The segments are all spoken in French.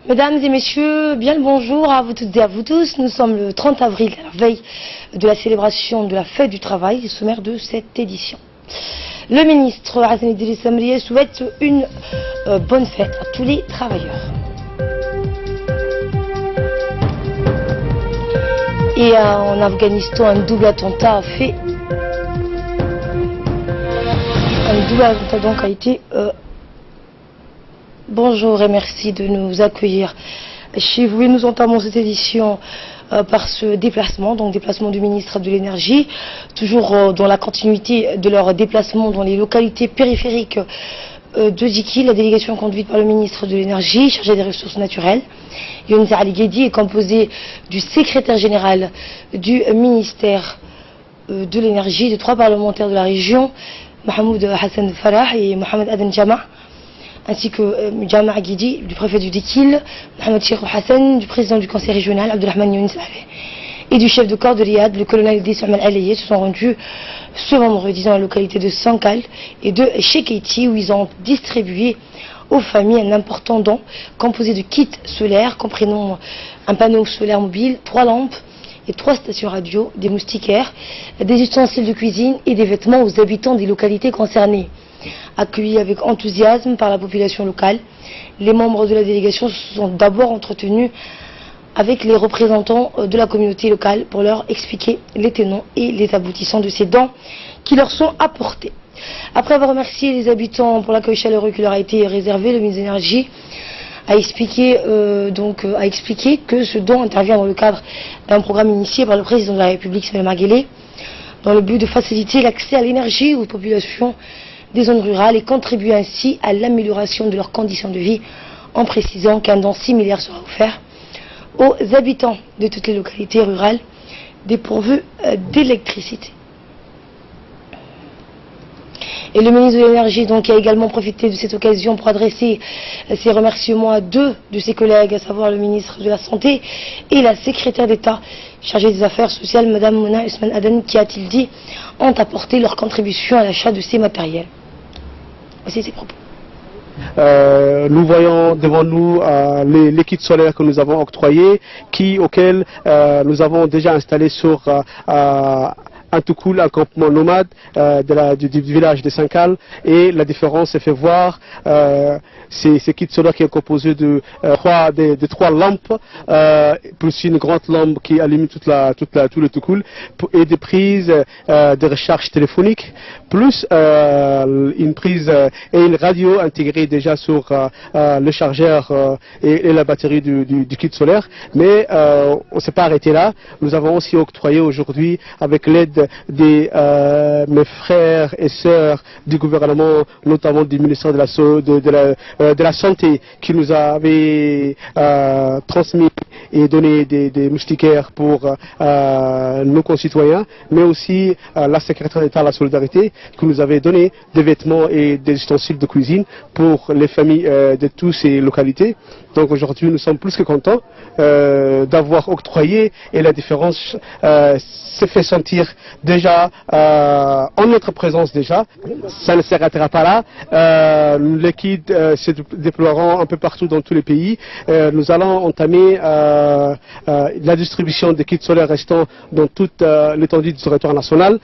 Mesdames et messieurs, bien le bonjour à vous toutes et à vous tous. Nous sommes le 30 avril, à la veille de la célébration de la fête du travail, sommaire de cette édition. Le ministre Hassan Idriss Amrié souhaite une bonne fête à tous les travailleurs. Et en Afghanistan, un double attentat a fait. Un double attentat donc a été. Bonjour et merci de nous accueillir chez vous. Et nous entamons cette édition par ce déplacement, donc déplacement du ministre de l'Énergie, toujours dans la continuité de leur déplacement dans les localités périphériques de Dikil. La délégation conduite par le ministre de l'Énergie, chargé des ressources naturelles, Younes Ali Guedi, est composée du secrétaire général du ministère de l'Énergie, de 3 parlementaires de la région, Mahmoud Hassan Farah et Mohamed Aden Jama', ainsi que Jama' Guidi, du préfet du Dikil, Mohamed Cheikh Hassan, du président du conseil régional, Abdelrahman Younes Ali, et du chef de corps de Riyad, le colonel Dissouman Alayé, se sont rendus ce vendredi dans la localité de Sankal et de Chekeiti, où ils ont distribué aux familles un important don composé de kits solaires, comprenant un panneau solaire mobile, 3 lampes et 3 stations radio, des moustiquaires, des ustensiles de cuisine et des vêtements aux habitants des localités concernées. Accueillis avec enthousiasme par la population locale, les membres de la délégation se sont d'abord entretenus avec les représentants de la communauté locale pour leur expliquer les tenants et les aboutissants de ces dons qui leur sont apportés. Après avoir remercié les habitants pour l'accueil chaleureux qui leur a été réservé, le ministre de l'Énergie a expliqué que ce don intervient dans le cadre d'un programme initié par le président de la République, Ismaël Marguelé, dans le but de faciliter l'accès à l'énergie aux populations des zones rurales et contribuer ainsi à l'amélioration de leurs conditions de vie, en précisant qu'un don similaire sera offert aux habitants de toutes les localités rurales dépourvues d'électricité. Et le ministre de l'Énergie a également profité de cette occasion pour adresser ses remerciements à 2 de ses collègues, à savoir le ministre de la Santé et la secrétaire d'État chargée des Affaires sociales, Mme Mouna Usman Aden, qui, a-t-il dit, ont apporté leur contribution à l'achat de ces matériels. Voici ses propos. Nous voyons devant nous les kits solaires que nous avons octroyés, auxquels nous avons déjà installé sur un tout cool, un campement nomade du village de Sankal, et la différence s'est fait voir. Ces kits solaires qui est composé de 3 lampes, plus une grande lampe qui allume tout le tout cool, et des prises de recharge téléphonique, plus une prise et une radio intégrée déjà sur le chargeur et la batterie du kit solaire. Mais on ne s'est pas arrêté là. Nous avons aussi octroyé aujourd'hui, avec l'aide de mes frères et sœurs du gouvernement, notamment du ministère de la Santé, qui nous avait transmis et donné des moustiquaires pour nos concitoyens, mais aussi la secrétaire d'État à la solidarité, qui nous avait donné des vêtements et des ustensiles de cuisine pour les familles de toutes ces localités. Donc aujourd'hui, nous sommes plus que contents d'avoir octroyé, et la différence s'est fait sentir déjà en notre présence déjà. Ça ne s'arrêtera pas là. Les kits se déploieront un peu partout dans tous les pays. Nous allons entamer la distribution des kits solaires restants dans toute l'étendue du territoire national,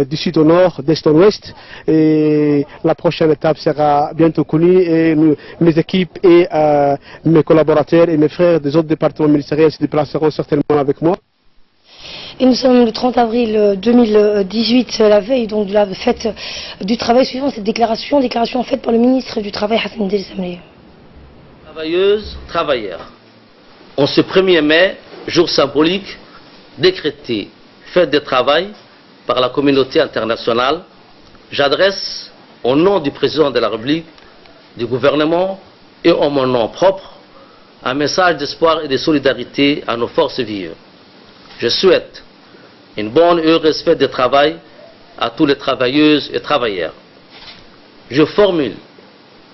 du sud au nord, d'est en ouest. Et la prochaine étape sera bientôt connue, et mes équipes et mes collaborateurs et mes frères des autres départements ministériels se déplaceront certainement avec moi. Et nous sommes le 30 avril 2018, la veille donc de la fête du travail, suivant cette déclaration faite par le ministre du Travail, Hassan Idriss Amrié. Travailleuses, travailleurs, en ce 1er mai, jour symbolique, décrété fête du travail par la communauté internationale, j'adresse au nom du président de la République, du gouvernement et en mon nom propre, un message d'espoir et de solidarité à nos forces vives. Je souhaite une bonne et heureuse fête de travail à tous les travailleuses et travailleurs. Je formule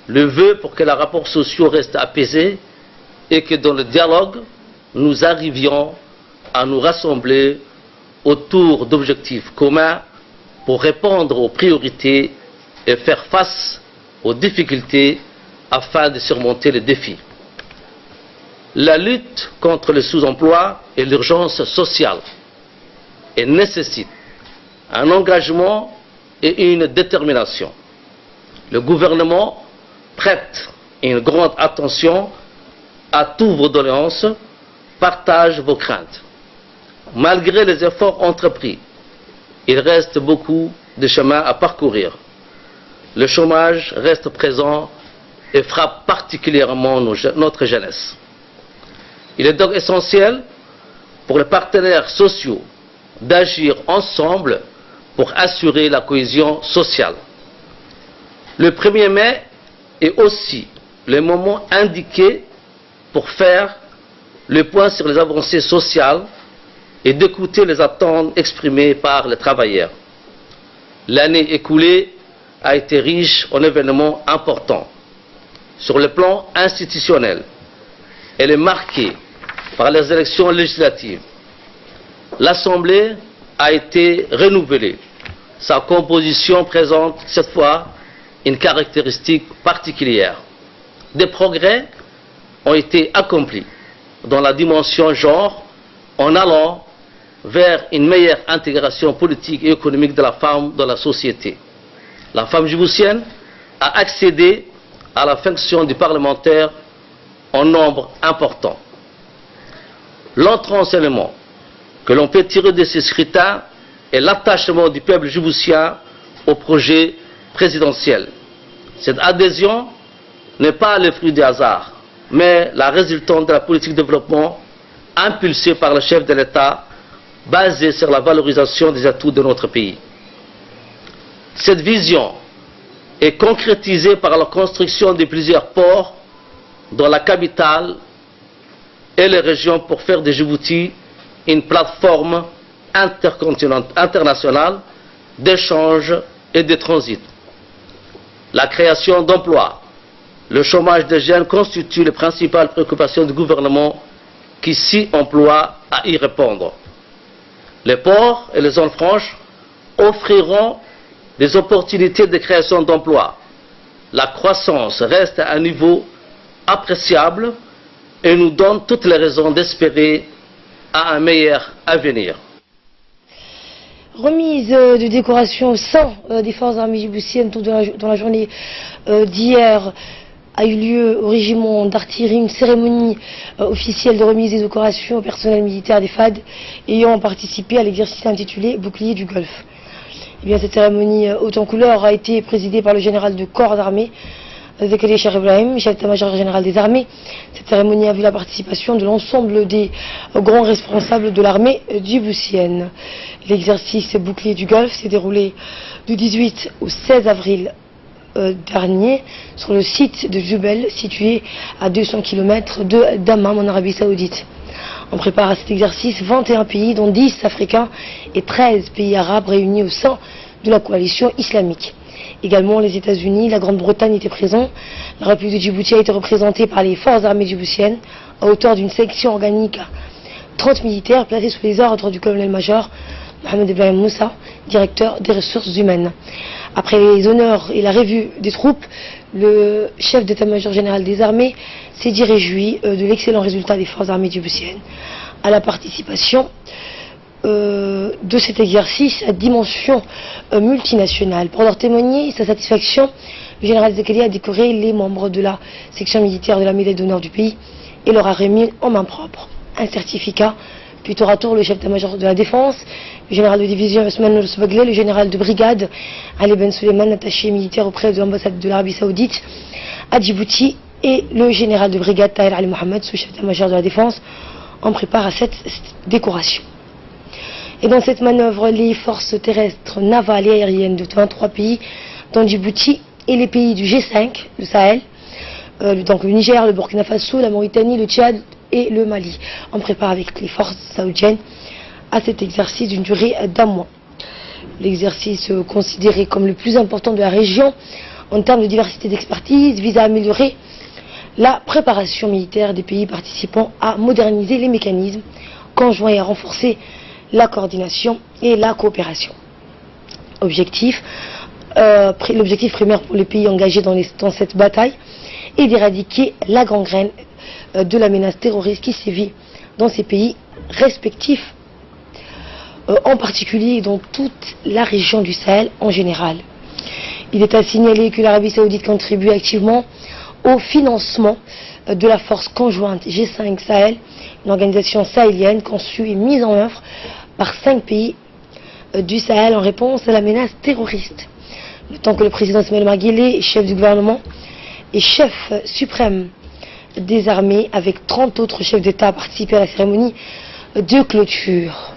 le vœu pour que les rapports sociaux restent apaisés et que dans le dialogue, nous arrivions à nous rassembler autour d'objectifs communs pour répondre aux priorités et faire face aux difficultés afin de surmonter les défis. la lutte contre le sous-emploi et l'urgence sociale et nécessite un engagement et une détermination. Le gouvernement prête une grande attention à toutes vos doléances, partage vos craintes. Malgré les efforts entrepris, il reste beaucoup de chemin à parcourir. Le chômage reste présent et frappe particulièrement notre jeunesse. Il est donc essentiel pour les partenaires sociaux d'agir ensemble pour assurer la cohésion sociale. Le 1er mai est aussi le moment indiqué pour faire le point sur les avancées sociales et d'écouter les attentes exprimées par les travailleurs. L'année écoulée a été riche en événements importants. Sur le plan institutionnel, elle est marquée par les élections législatives. L'Assemblée a été renouvelée. Sa composition présente cette fois une caractéristique particulière. Des progrès ont été accomplis dans la dimension genre en allant vers une meilleure intégration politique et économique de la femme dans la société. La femme djiboutienne a accédé à la fonction du parlementaire en nombre important. L'autre enseignement que l'on peut tirer de ces scrutins est l'attachement du peuple djiboutien au projet présidentiel. Cette adhésion n'est pas le fruit du hasard, mais la résultante de la politique de développement impulsée par le chef de l'État, basée sur la valorisation des atouts de notre pays. Cette vision est concrétisée par la construction de plusieurs ports dans la capitale et les régions pour faire de Djibouti une plateforme internationale d'échange et de transit. La création d'emplois, le chômage des jeunes constituent les principales préoccupations du gouvernement qui s'y emploie à y répondre. Les ports et les zones franches offriront des opportunités de création d'emplois. La croissance reste à un niveau appréciable et nous donne toutes les raisons d'espérer à un meilleur avenir. Remise de décoration au sein des forces armées djiboutiennes dans la journée d'hier a eu lieu au régiment d'artillerie une cérémonie officielle de remise des décorations au personnel militaire des FAD ayant participé à l'exercice intitulé Bouclier du Golfe. Eh bien, cette cérémonie haute en couleur a été présidée par le général de corps d'armée Zekariya Cheikh Ibrahim, chef d'état-major général des armées. Cette cérémonie a vu la participation de l'ensemble des grands responsables de l'armée djiboutienne. L'exercice Bouclier du Golfe s'est déroulé du 18 au 16 avril dernier sur le site de Djoubel, situé à 200 km de Dammam en Arabie Saoudite. On prépare à cet exercice 21 pays, dont 10 africains et 13 pays arabes réunis au sein de la coalition islamique. Également, les États-Unis, la Grande-Bretagne étaient présents. La République de Djibouti a été représentée par les forces armées djiboutiennes à hauteur d'une section organique à 30 militaires placés sous les ordres du colonel-major Mohamed Ibrahim Moussa, directeur des ressources humaines. Après les honneurs et la revue des troupes, le chef d'état-major général des armées s'est dit réjoui de l'excellent résultat des forces armées djiboutiennes à la participation de cet exercice à dimension multinationale. Pour leur témoigner sa satisfaction, le général Zekariya a décoré les membres de la section militaire de la médaille d'honneur du pays et leur a remis en main propre un certificat. Puis tour à tour, le chef d'état-major de la défense, le général de division Ousmane Noursobaglé, le général de brigade Ali Ben Suleiman, attaché militaire auprès de l'ambassade de l'Arabie Saoudite à Djibouti, et le général de brigade Tahir Ali Mohamed, sous-chef d'état-major de la défense, en prépare à cette décoration. Et dans cette manœuvre, les forces terrestres, navales et aériennes de 23 pays, dont Djibouti et les pays du G5, le Sahel, donc le Niger, le Burkina Faso, la Mauritanie, le Tchad et le Mali, en prépare avec les forces saoudiennes à cet exercice d'une durée d'1 mois. L'exercice considéré comme le plus important de la région en termes de diversité d'expertise vise à améliorer la préparation militaire des pays participants, à moderniser les mécanismes conjoints et à renforcer la coordination et la coopération. L'objectif primaire pour les pays engagés dans cette bataille est d'éradiquer la gangrène de la menace terroriste qui sévit dans ces pays respectifs, en particulier dans toute la région du Sahel en général. Il est à signaler que l'Arabie Saoudite contribue activement au financement de la force conjointe G5 Sahel, une organisation sahélienne conçue et mise en œuvre par 5 pays du Sahel en réponse à la menace terroriste. Tant que le président Ismaël Omar Guelleh, chef du gouvernement et chef suprême des armées, avec 30 autres chefs d'État, a participé à la cérémonie de clôture.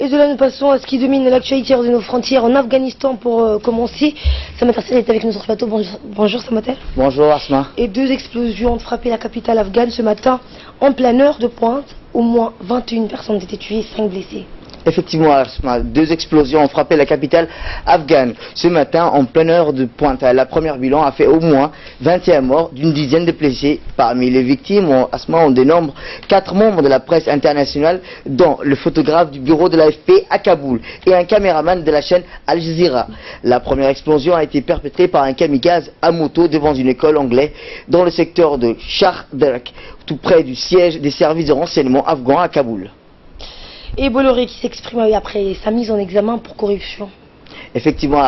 Et de là, nous passons à ce qui domine l'actualité hors de nos frontières en Afghanistan pour commencer. Samater Serri est avec nous sur le plateau. Bonjour Samater. Bonjour Asma. Et 2 explosions ont frappé la capitale afghane ce matin en pleine heure de pointe. Au moins 21 personnes ont été tuées, 5 blessés. Effectivement, Asma, 2 explosions ont frappé la capitale afghane ce matin en pleine heure de pointe. La première bilan a fait au moins 21 morts, d'une dizaine de blessés. Parmi les victimes, Asma, on dénombre 4 membres de la presse internationale, dont le photographe du bureau de l'AFP à Kaboul et un caméraman de la chaîne Al Jazeera. La première explosion a été perpétrée par un kamikaze à moto devant une école anglaise dans le secteur de Shahdark, tout près du siège des services de renseignement afghans à Kaboul. Et Bolloré qui s'exprime après sa mise en examen pour corruption. Effectivement,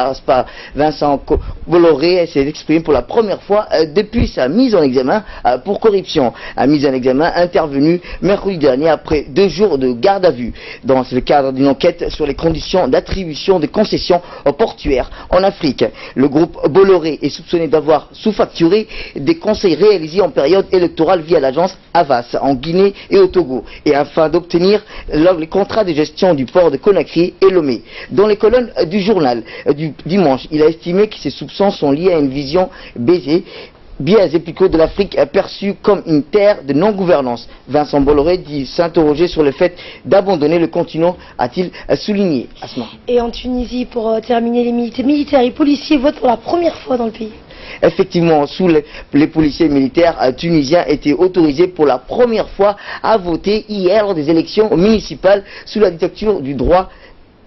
Vincent Bolloré s'est exprimé pour la première fois depuis sa mise en examen pour corruption. La mise en examen intervenue mercredi dernier après 2 jours de garde à vue dans le cadre d'une enquête sur les conditions d'attribution des concessions portuaires en Afrique. Le groupe Bolloré est soupçonné d'avoir sous-facturé des conseils réalisés en période électorale via l'agence Havas en Guinée et au Togo, et afin d'obtenir les contrats de gestion du port de Conakry et Lomé. Dans les colonnes du journal du dimanche, il a estimé que ces soupçons sont liés à une vision biaisée plutôt de l'Afrique perçue comme une terre de non-gouvernance. Vincent Bolloré dit s'interroger sur le fait d'abandonner le continent, a-t-il souligné. Asma. Et en Tunisie, pour terminer, les militaires et policiers votent pour la première fois dans le pays. Effectivement, les policiers militaires tunisiens étaient autorisés pour la première fois à voter hier lors des élections municipales sous la dictature du droit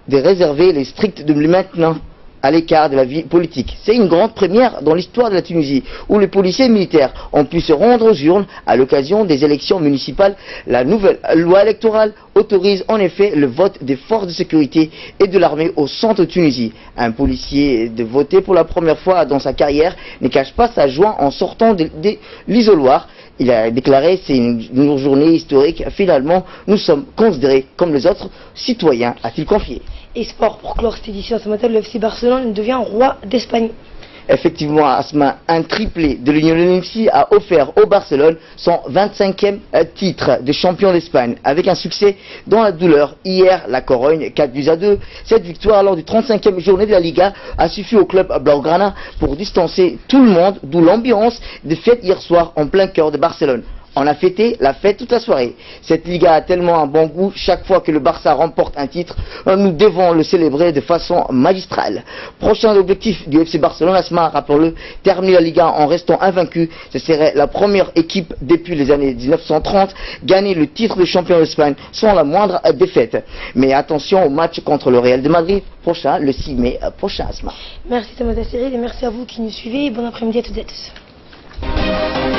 de réserver les stricts de maintenant à l'écart de la vie politique. C'est une grande première dans l'histoire de la Tunisie, où les policiers militaires ont pu se rendre aux urnes à l'occasion des élections municipales. La nouvelle loi électorale autorise en effet le vote des forces de sécurité et de l'armée au centre de Tunisie. Un policier de voter pour la première fois dans sa carrière ne cache pas sa joie en sortant de l'isoloir. Il a déclaré: c'est une journée historique, finalement nous sommes considérés comme les autres citoyens, a-t-il confié. Et sport, pour clore cette édition ce matin, le FC Barcelone devient roi d'Espagne. Effectivement, Asma, un triplé de Lionel Messi a offert au Barcelone son 25e titre de champion d'Espagne, avec un succès dans la douleur. Hier, la Corogne, 4-2. Cette victoire lors du 35e journée de la Liga a suffi au club Blaugrana pour distancer tout le monde, d'où l'ambiance de fête hier soir en plein cœur de Barcelone. On a fêté la fête toute la soirée. Cette Liga a tellement un bon goût, chaque fois que le Barça remporte un titre, nous devons le célébrer de façon magistrale. Prochain objectif du FC Barcelone, Asma, rappelons-le, terminer la Liga en restant invaincu. Ce serait la première équipe depuis les années 1930 gagner le titre de champion d'Espagne sans la moindre défaite. Mais attention au match contre le Real de Madrid prochain, le 6 mai prochain, Asma. Merci Samater Serri et merci à vous qui nous suivez. Bon après-midi à toutes et à tous.